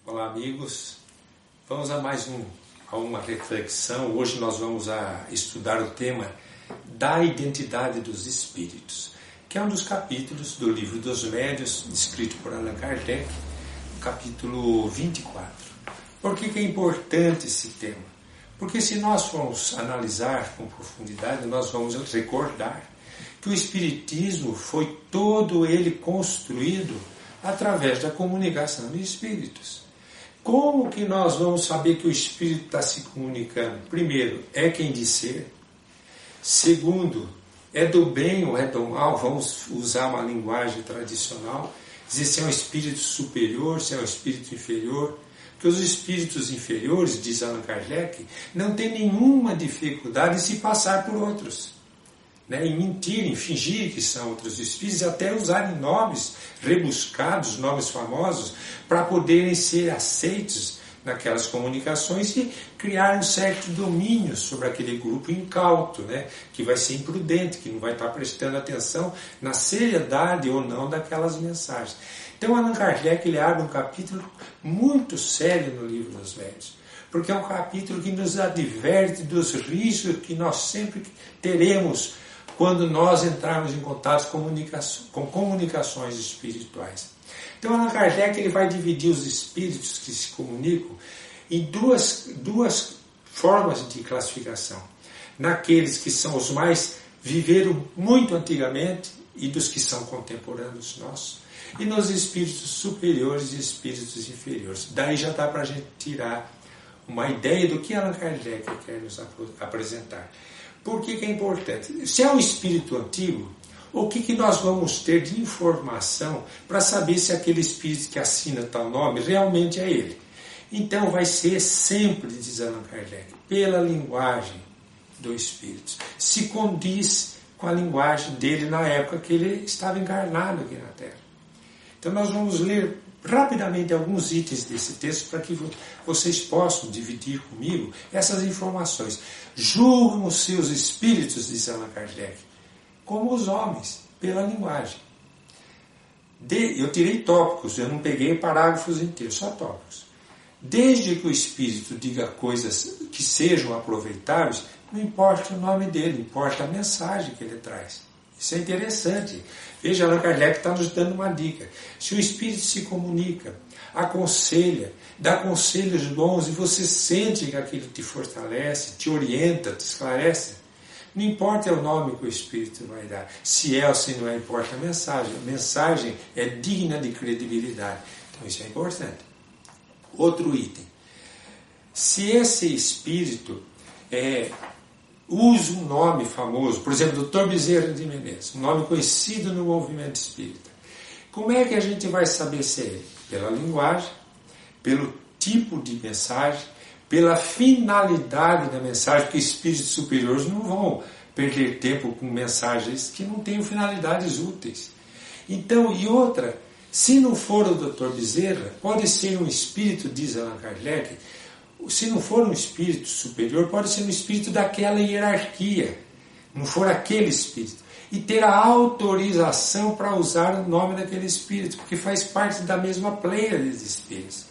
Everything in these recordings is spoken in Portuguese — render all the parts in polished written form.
Olá, amigos. Vamos a mais uma reflexão. Hoje nós vamos estudar o tema da identidade dos espíritos, que é um dos capítulos do Livro dos Médiuns, escrito por Allan Kardec, capítulo 24. Por que é importante esse tema? Porque se nós formos analisar com profundidade, nós vamos recordar que o Espiritismo foi todo ele construído através da comunicação de espíritos. Como que nós vamos saber que o espírito está se comunicando? Primeiro, é quem diz ser. Segundo, é do bem ou é do mal? Vamos usar uma linguagem tradicional. Dizer se é um espírito superior, se é um espírito inferior. Porque os espíritos inferiores, diz Allan Kardec, não têm nenhuma dificuldade em se passar por outros. Em mentir, em fingir que são outros espíritos, até usarem nomes rebuscados, nomes famosos, para poderem ser aceitos naquelas comunicações e criar um certo domínio sobre aquele grupo incauto, que vai ser imprudente, que não vai estar prestando atenção na seriedade ou não daquelas mensagens. Então, Allan Kardec ele abre um capítulo muito sério no Livro dos Médiuns, porque é um capítulo que nos adverte dos riscos que nós sempre teremos quando nós entrarmos em contato com comunicações espirituais. Então, Allan Kardec ele vai dividir os espíritos que se comunicam em duas formas de classificação. Naqueles que são os mais viveram muito antigamente e dos que são contemporâneos nossos, e nos espíritos superiores e espíritos inferiores. Daí já dá para a gente tirar uma ideia do que Allan Kardec quer nos apresentar. Por que é importante? Se é um espírito antigo, o que nós vamos ter de informação para saber se aquele espírito que assina tal nome realmente é ele? Então vai ser sempre, diz Allan Kardec, pela linguagem do espírito. Se condiz com a linguagem dele na época que ele estava encarnado aqui na Terra. Então nós vamos ler rapidamente alguns itens desse texto para que vocês possam dividir comigo essas informações. Julgam os seus espíritos, diz Allan Kardec, como os homens, pela linguagem. Eu tirei tópicos, eu não peguei parágrafos inteiros, só tópicos. Desde que o espírito diga coisas que sejam aproveitáveis, não importa o nome dele, importa a mensagem que ele traz. Isso é interessante. Veja, Allan Kardec está nos dando uma dica. Se o espírito se comunica, aconselha, dá conselhos bons e você sente que aquilo te fortalece, te orienta, te esclarece, não importa o nome que o espírito vai dar. Se é ou se não é, importa a mensagem. A mensagem é digna de credibilidade. Então isso é importante. Outro item. Se esse espírito usa um nome famoso, por exemplo, Dr. Bezerra de Menezes, um nome conhecido no movimento espírita. Como é que a gente vai saber se é ele? Pela linguagem, pelo tipo de mensagem, pela finalidade da mensagem, porque espíritos superiores não vão perder tempo com mensagens que não tenham finalidades úteis. Então, e outra, se não for o Dr. Bezerra, pode ser um espírito, diz Allan Kardec, se não for um espírito superior, pode ser um espírito daquela hierarquia, não for aquele espírito, e ter a autorização para usar o nome daquele espírito, porque faz parte da mesma pleia de espíritos.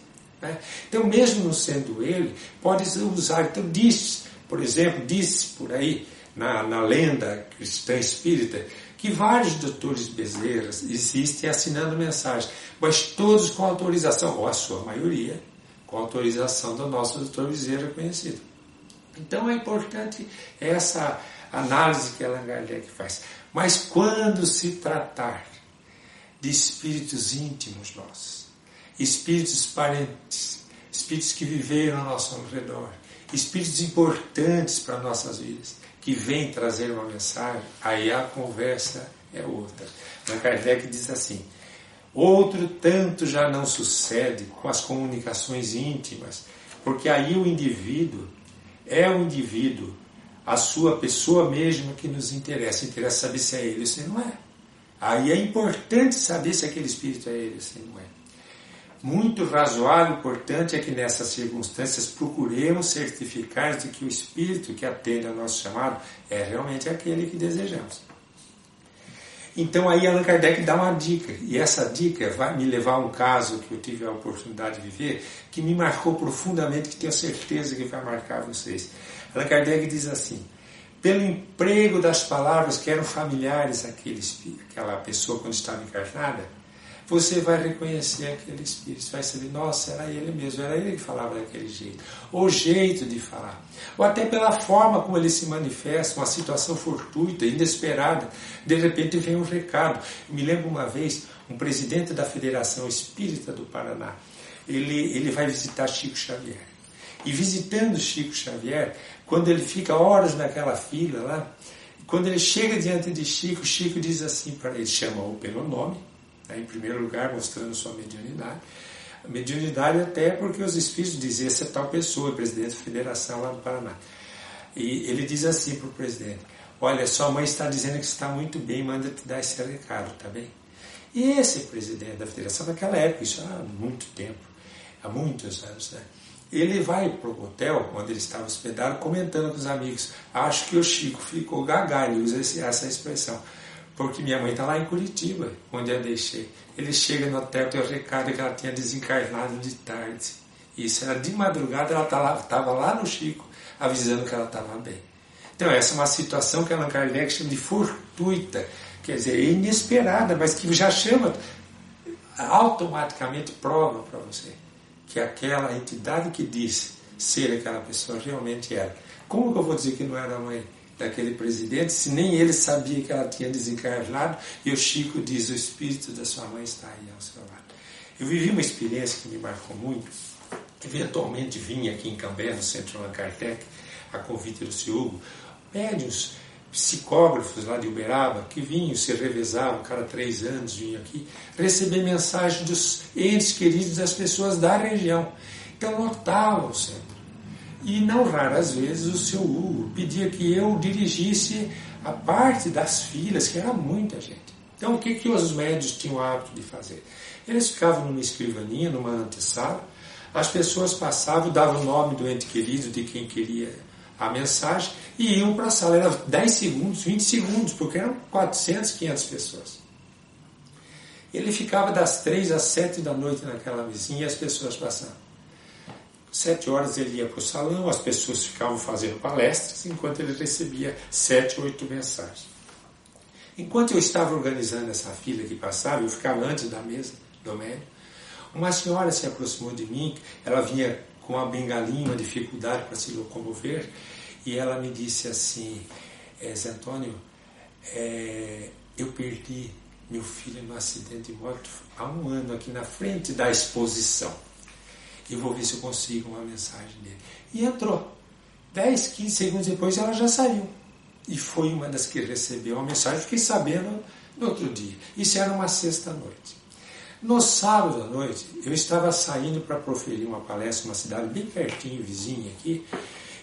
Então, mesmo não sendo ele, pode usar. Então, diz, por exemplo, diz por aí, na lenda cristã espírita, que vários doutores Bezerras existem assinando mensagens, mas todos com autorização, ou a sua maioria, com autorização do nosso doutor Bezerra conhecido. Então é importante essa análise que Allan Kardec faz. Mas quando se tratar de espíritos íntimos nossos, espíritos parentes, espíritos que viveram ao nosso redor, espíritos importantes para nossas vidas, que vêm trazer uma mensagem, aí a conversa é outra. Allan Kardec diz assim: outro tanto já não sucede com as comunicações íntimas, porque aí o indivíduo, a sua pessoa mesmo que nos interessa. Interessa saber se é ele ou se não é. Aí é importante saber se aquele espírito é ele ou se não é. Muito razoável e importante é que nessas circunstâncias procuremos certificar de que o espírito que atende ao nosso chamado é realmente aquele que desejamos. Então aí Allan Kardec dá uma dica, e essa dica vai me levar a um caso que eu tive a oportunidade de viver, que me marcou profundamente, que tenho certeza que vai marcar vocês. Allan Kardec diz assim: pelo emprego das palavras que eram familiares àquela pessoa quando estava encarnada, você vai reconhecer aquele espírito, você vai saber, nossa, era ele mesmo, era ele que falava daquele jeito, o jeito de falar, ou até pela forma como ele se manifesta, uma situação fortuita, inesperada, de repente vem um recado. Eu me lembro uma vez, um presidente da Federação Espírita do Paraná, ele vai visitar Chico Xavier, e visitando Chico Xavier, quando ele fica horas naquela fila lá, quando ele chega diante de Chico, Chico diz assim para ele, chama-o pelo nome, em primeiro lugar, mostrando sua mediunidade. A mediunidade até porque os espíritos dizem, essa é tal pessoa, presidente da federação lá do Paraná. E ele diz assim para o presidente, olha, sua mãe está dizendo que está muito bem, manda te dar esse recado, tá bem? E esse presidente da federação, naquela época, isso há muito tempo, há muitos anos, né? Ele vai para o hotel, onde ele estava hospedado, comentando com os amigos, acho que o Chico ficou gaga, ele usa essa expressão, porque minha mãe está lá em Curitiba, onde eu deixei. Ele chega no hotel, tem o recado que ela tinha desencarnado de tarde. Isso era de madrugada, ela estava lá no Chico, avisando que ela estava bem. Então essa é uma situação que Allan Kardec chama de fortuita, quer dizer, inesperada, mas que já chama, automaticamente prova para você que aquela entidade que diz ser aquela pessoa realmente era. Como que eu vou dizer que não era a mãe daquele presidente, se nem ele sabia que ela tinha desencarnado, e o Chico diz, o espírito da sua mãe está aí ao seu lado. Eu vivi uma experiência que me marcou muito, eventualmente vinha aqui em Cambé, no Centro Allan Kardec, a convite do Sr. Hugo, médiuns, psicógrafos lá de Uberaba, que vinham, se revezavam, cada 3 anos vinham aqui, receber mensagem dos entes queridos das pessoas da região. Então lotava o centro. E não raras vezes o Sr. Hugo pedia que eu dirigisse a parte das filas, que era muita gente. Então o que os médios tinham o hábito de fazer? Eles ficavam numa escrivaninha, numa antessala, as pessoas passavam, davam o nome do ente querido, de quem queria a mensagem, e iam para a sala. Era 10 segundos, 20 segundos, porque eram 400, 500 pessoas. Ele ficava das 3 às 7 da noite naquela mesinha e as pessoas passavam. 7 horas ele ia para o salão, as pessoas ficavam fazendo palestras, enquanto ele recebia 7, 8 mensagens. Enquanto eu estava organizando essa fila que passava, eu ficava antes da mesa do médium, uma senhora se aproximou de mim, ela vinha com uma bengalinha, uma dificuldade para se locomover, e ela me disse assim, Zé Antônio, eu perdi meu filho no acidente de moto há 1 ano aqui na frente da exposição. Eu vou ver se eu consigo uma mensagem dele. E entrou. 10, 15 segundos depois ela já saiu. E foi uma das que recebeu a mensagem. Fiquei sabendo no outro dia. Isso era uma sexta-noite. No sábado à noite, eu estava saindo para proferir uma palestra numa cidade bem pertinho, vizinha aqui.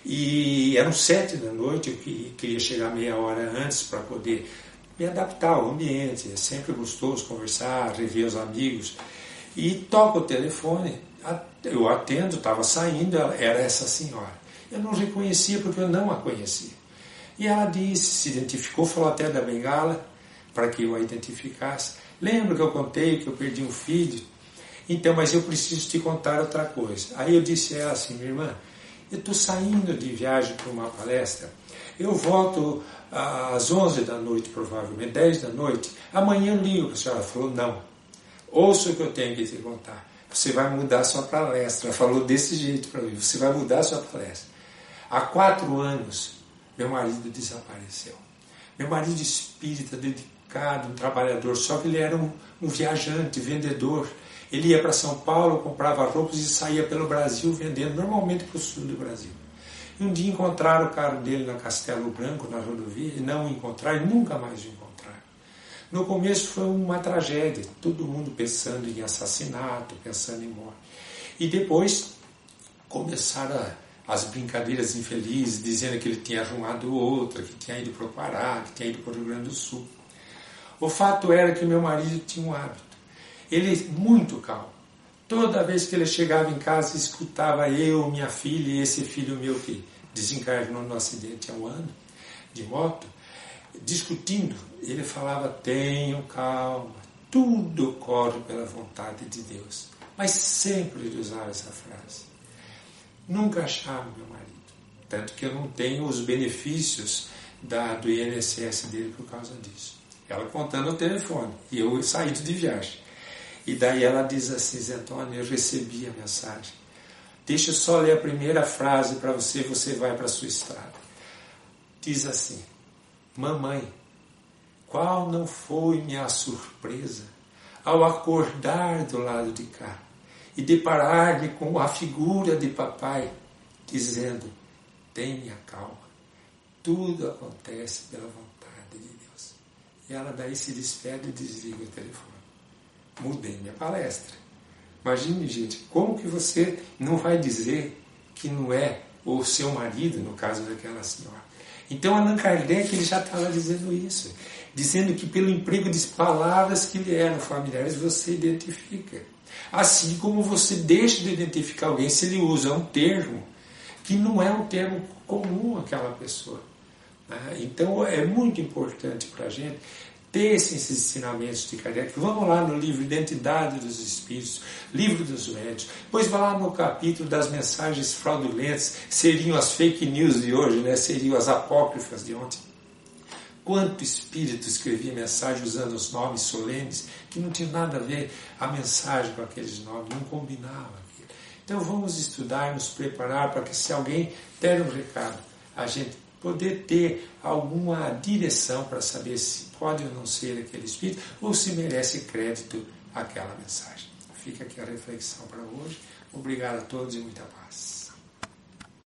E eram 7 da noite, eu queria chegar meia hora antes para poder me adaptar ao ambiente. É sempre gostoso conversar, rever os amigos. E toco o telefone, eu atendo, estava saindo, era essa senhora. Eu não reconhecia porque eu não a conhecia. E ela disse, se identificou, falou até da bengala, para que eu a identificasse. Lembra que eu contei que eu perdi um filho? Então, mas eu preciso te contar outra coisa. Aí eu disse a ela assim, minha irmã, eu estou saindo de viagem para uma palestra, eu volto às 11 da noite, provavelmente, 10 da noite, amanhã eu ligo para a senhora. Ela falou, não, ouça o que eu tenho que te contar. Você vai mudar sua palestra. Ela falou desse jeito para mim, você vai mudar sua palestra. Há 4 anos, meu marido desapareceu. Meu marido espírita, dedicado, um trabalhador, só que ele era um viajante, vendedor. Ele ia para São Paulo, comprava roupas e saía pelo Brasil vendendo, normalmente para o sul do Brasil. E um dia encontraram o carro dele na Castelo Branco, na rodovia, e não o encontraram, e nunca mais o encontraram. No começo foi uma tragédia, todo mundo pensando em assassinato, pensando em morte. E depois começaram as brincadeiras infelizes, dizendo que ele tinha arrumado outra, que tinha ido para o Pará, que tinha ido para o Rio Grande do Sul. O fato era que meu marido tinha um hábito. Ele muito calmo. Toda vez que ele chegava em casa, escutava eu, minha filha e esse filho meu que desencarnou no acidente há 1 ano, de moto, discutindo, ele falava: tenham calma, tudo ocorre pela vontade de Deus. Mas sempre ele usava essa frase. Nunca achava meu marido. Tanto que eu não tenho os benefícios do INSS dele por causa disso. Ela contando no telefone, e eu saído de viagem. E daí ela diz assim: Zé Antônio, eu recebi a mensagem. Deixa eu só ler a primeira frase para você, você vai para a sua estrada. Diz assim: mamãe, qual não foi minha surpresa ao acordar do lado de cá e deparar-me com a figura de papai, dizendo: tenha calma, tudo acontece pela vontade de Deus. E ela daí se despede e desliga o telefone. Mudei minha palestra. Imagine, gente, como que você não vai dizer que não é o seu marido, no caso daquela senhora? Então Allan Kardec ele já estava dizendo isso, dizendo que pelo emprego de palavras que lhe eram familiares você identifica. Assim como você deixa de identificar alguém se ele usa um termo que não é um termo comum àquela pessoa. Então é muito importante para a gente ter esses ensinamentos de Kardec. Vamos lá no livro Identidade dos Espíritos, Livro dos Médiuns, depois vai lá no capítulo das mensagens fraudulentas, seriam as fake news de hoje, né? Seriam as apócrifas de ontem. Quanto espírito escrevia mensagem usando os nomes solenes, que não tinha nada a ver a mensagem com aqueles nomes, não combinava aquilo. Então vamos estudar, nos preparar para que se alguém der um recado, a gente poder ter alguma direção para saber se pode ou não ser aquele espírito ou se merece crédito aquela mensagem. Fica aqui a reflexão para hoje. Obrigado a todos e muita paz.